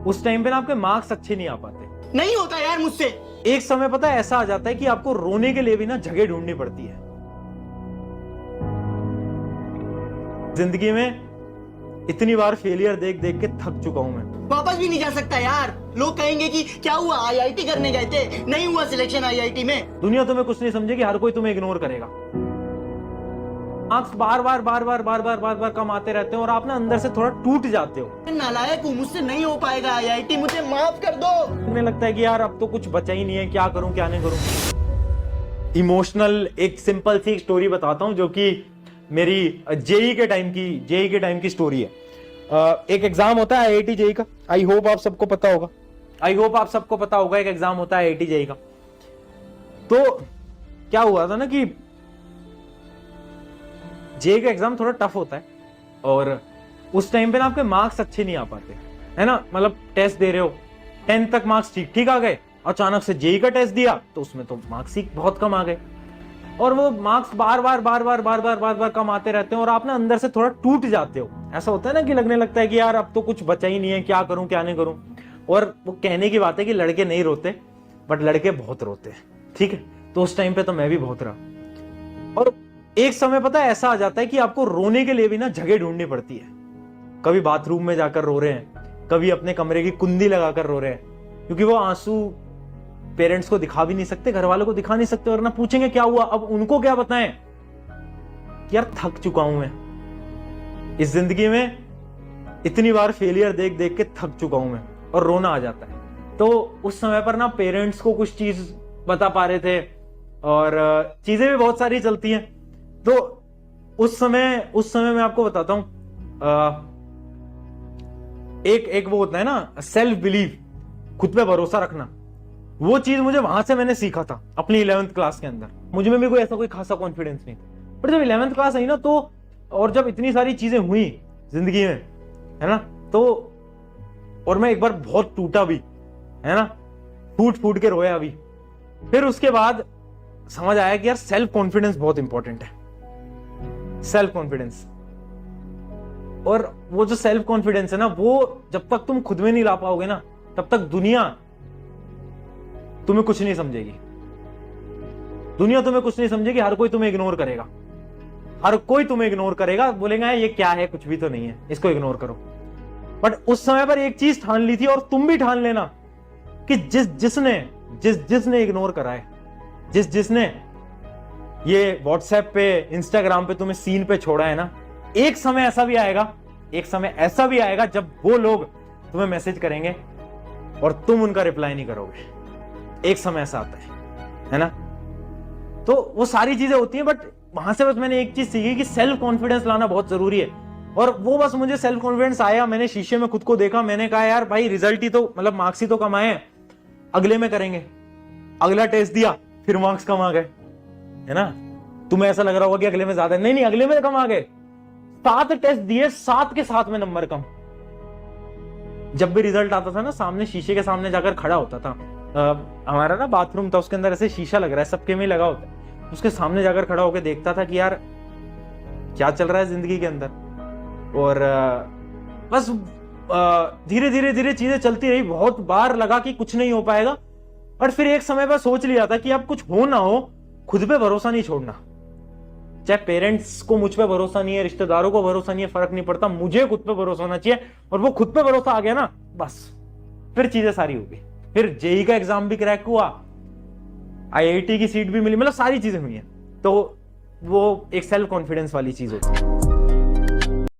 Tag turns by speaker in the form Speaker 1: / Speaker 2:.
Speaker 1: उस टाइम पे ना आपके मार्क्स अच्छे नहीं आ पाते।
Speaker 2: नहीं होता यार मुझसे।
Speaker 1: एक समय पता है ऐसा आ जाता है कि आपको रोने के लिए भी ना जगह ढूंढनी पड़ती है। जिंदगी में इतनी बार फेलियर देख देख के थक चुका हूं मैं।
Speaker 2: वापस भी नहीं जा सकता यार। लोग कहेंगे कि क्या हुआ, आईआईटी करने गए थे, नहीं हुआ सिलेक्शन आईआईटी में।
Speaker 1: दुनिया तुम्हें कुछ नहीं समझेगी, हर कोई तुम्हें इग्नोर करेगा। मार्क्स बार बार कम आते रहते हैं और आप ना अंदर से थोड़ा टूट जाते हो।
Speaker 2: नालायक हूँ, मुझसे नहीं हो पाएगा आईआईटी, मुझे माफ कर दो।
Speaker 1: तुम्हें लगता है कि यार अब तो कुछ बचा ही नहीं है, क्या करूं क्या नहीं करूं। इमोशनल एक सिंपल सी स्टोरी बताता हूं जो कि मेरी जेई के टाइम की स्टोरी है। एक एग्जाम होता है आईआईटी जेई का। आई होप आप सबको पता होगा एक एग्जाम होता है आईआईटी जेई का। तो क्या हुआ था ना कि जेई का एग्जाम थोड़ा टफ होता है और उस टाइम पे ना आपके मार्क्स अच्छे नहीं आ पाते, है ना। मतलब टेस्ट दे रहे हो, 10th तक मार्क्स ठीक ठीक आ गए, अचानक से जेई का टेस्ट दिया तो उसमें तो मार्क्स ही बहुत कम आ गए और वो मार्क्स बार बार कम आते रहते हैं और आप ना अंदर से थोड़ा टूट जाते हो। ऐसा होता है ना कि लगने लगता है कि यार अब तो कुछ बचा ही नहीं है, क्या करूं क्या नहीं करूं। और वो कहने की बात है कि लड़के नहीं रोते बट लड़के बहुत रोते हैं, ठीक है। तो उस टाइम पे तो मैं भी बहुत रहा और एक समय पता है ऐसा आ जाता है कि आपको रोने के लिए भी ना जगह ढूंढनी पड़ती है। कभी बाथरूम में जाकर रो रहे हैं, कभी अपने कमरे की कुंडी लगाकर रो रहे हैं, क्योंकि वो आंसू पेरेंट्स को दिखा भी नहीं सकते, घर वालों को दिखा नहीं सकते और ना पूछेंगे क्या हुआ। अब उनको क्या बताएं कि यार थक चुका हूं मैं इस जिंदगी में, इतनी बार फेलियर देख देख के थक चुका हूं मैं और रोना आ जाता है। तो उस समय पर ना पेरेंट्स को कुछ चीज बता पा रहे थे और चीजें भी बहुत सारी चलती हैं। तो उस समय मैं आपको बताता हूं, एक वो होता है ना सेल्फ बिलीव, खुद पे भरोसा रखना। वो चीज मुझे वहां से मैंने सीखा था अपनी 11th क्लास के अंदर। मुझे में भी कोई ऐसा कोई खासा कॉन्फिडेंस नहीं था, पर जब 11th क्लास आई ना तो, और जब इतनी सारी चीजें हुई जिंदगी में, है ना, तो और मैं एक बार बहुत टूटा भी, है ना, फूट के रोया भी। फिर उसके बाद समझ आया कि यार सेल्फ कॉन्फिडेंस बहुत इंपॉर्टेंट है, सेल्फ कॉन्फिडेंस। और वो जो सेल्फ कॉन्फिडेंस है ना, वो जब तक तुम खुद में नहीं ला पाओगे ना, तब तक दुनिया तुम्हें कुछ नहीं समझेगी। दुनिया तुम्हें कुछ नहीं समझेगी, हर कोई तुम्हें इग्नोर करेगा, हर कोई तुम्हें इग्नोर करेगा, बोलेगा ये क्या है, कुछ भी तो नहीं है, इसको इग्नोर करो। बट उस समय पर एक चीज ठान ली थी और तुम भी ठान लेना कि जिसने इग्नोर करा है, जिसने ये व्हाट्सएप पे इंस्टाग्राम पे तुम्हें सीन पे छोड़ा है ना, एक समय ऐसा भी आएगा जब वो लोग तुम्हें मैसेज करेंगे और तुम उनका रिप्लाई नहीं करोगे। एक समय ऐसा आता है ना। तो वो सारी चीजें होती हैं, बट वहां से बस मैंने एक चीज सीखी कि सेल्फ कॉन्फिडेंस लाना बहुत जरूरी है। और वो बस मुझे सेल्फ कॉन्फिडेंस आया, मैंने शीशे में खुद को देखा, मैंने कहा यार भाई रिजल्ट ही तो, मतलब मार्क्स ही तो कम आए, अगले में करेंगे। अगला टेस्ट दिया, फिर मार्क्स कम आ गए, है ना। तुम्हें ऐसा लग रहा होगा कि अगले में ज्यादा, नहीं, अगले में कम आ गए। 7 टेस्ट दिए, 7 के 7 में नंबर कम। जब भी रिजल्ट आता था ना, सामने शीशे के सामने जाकर खड़ा होता था। हमारा ना बाथरूम था, उसके अंदर ऐसे शीशा लग रहा है, सबके में लगा होता है, उसके सामने जाकर खड़ा होकर देखता था कि यार क्या चल रहा है जिंदगी के अंदर। और बस धीरे धीरे चीजें चलती रही। बहुत बार लगा कि कुछ नहीं हो पाएगा, और फिर एक समय पर सोच लिया था कि अब कुछ हो ना हो, खुद पे भरोसा नहीं छोड़ना। चाहे पेरेंट्स को मुझ पे भरोसा नहीं है, रिश्तेदारों को भरोसा नहीं है, फर्क नहीं पड़ता, मुझे खुद पे भरोसा होना चाहिए। और वो खुद पे भरोसा आ गया ना, बस फिर चीजें सारी हो गई। फिर जेई का एग्जाम भी क्रैक हुआ, आईआईटी की सीट भी मिली, मतलब सारी चीजें हुई हैं। तो वो एक सेल्फ कॉन्फिडेंस वाली चीज होती है।